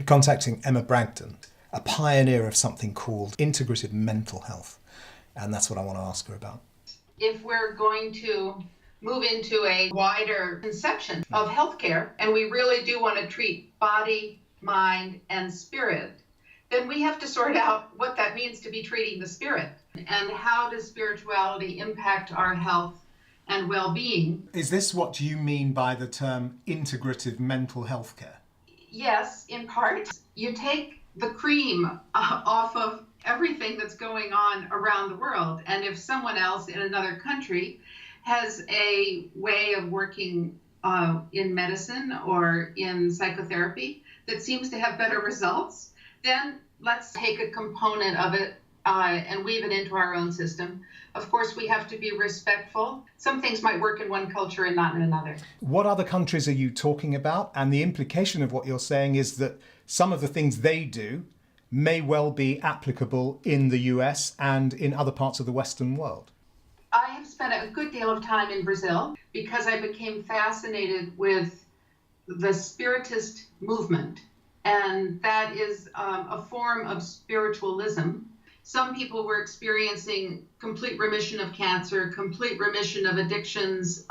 contacting Emma Bragdon, a pioneer of something called integrative mental health. And that's what I want to ask her about. If we're going to move into a wider conception of healthcare, and we really do want to treat body, mind, and spirit, then we have to sort out what that means to be treating the spirit, and how does spirituality impact our health and well-being. Is this what you mean by the term integrative mental health care? Yes, in part. You take the cream off of everything that's going on around the world, and if someone else in another country has a way of working in medicine or in psychotherapy that seems to have better results, then let's take a component of it and weave it into our own system. Of course, we have to be respectful. Some things might work in one culture and not in another. What other countries are you talking about? And the implication of what you're saying is that some of the things they do may well be applicable in the US and in other parts of the Western world. I have spent a good deal of time in Brazil because I became fascinated with the Spiritist movement. And that is a form of spiritualism. Some people were experiencing complete remission of cancer, complete remission of addictions,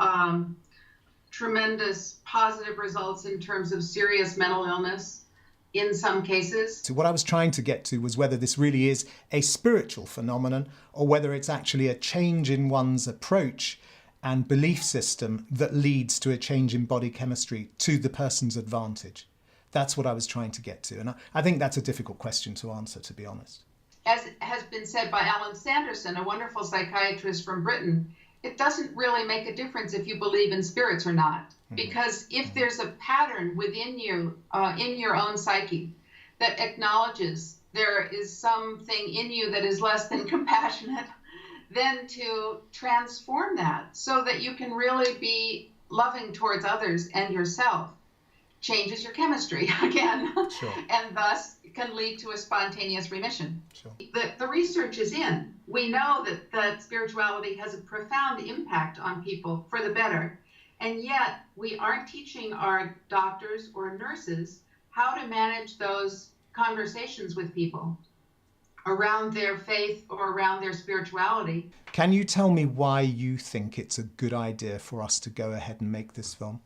tremendous positive results in terms of serious mental illness in some cases. So what I was trying to get to was whether this really is a spiritual phenomenon or whether it's actually a change in one's approach and belief system that leads to a change in body chemistry to the person's advantage. That's what I was trying to get to. And I think that's a difficult question to answer, to be honest. As has been said by Alan Sanderson, a wonderful psychiatrist from Britain, it doesn't really make a difference if you believe in spirits or not. Because if there's a pattern within you, in your own psyche, that acknowledges there is something in you that is less than compassionate, then to transform that so that you can really be loving towards others and yourself changes your chemistry again, Sure. and thus can lead to a spontaneous remission. Sure. The research is in. We know that spirituality has a profound impact on people for the better, and yet we aren't teaching our doctors or nurses how to manage those conversations with people around their faith or around their spirituality. Can you tell me why you think it's a good idea for us to go ahead and make this film?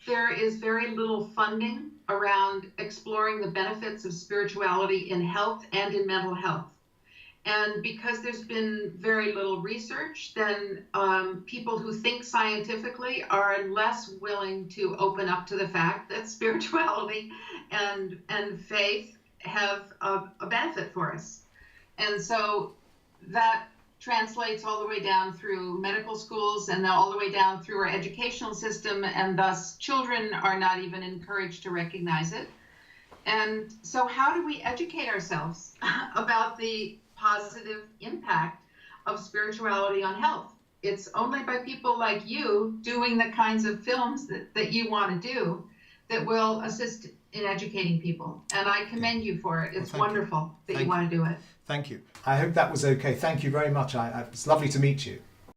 There is very little funding around exploring the benefits of spirituality in health and in mental health. And because there's been very little research, then people who think scientifically are less willing to open up to the fact that spirituality and faith have a benefit for us. And so that translates all the way down through medical schools and all the way down through our educational system, and thus children are not even encouraged to recognize it. And so how do we educate ourselves about the positive impact of spirituality on health? It's only by people like you doing the kinds of films that you want to do that will assist in educating people. And I commend you for it. It's wonderful that you want to do it. Thank you. I hope that was okay. Thank you very much. It's lovely to meet you.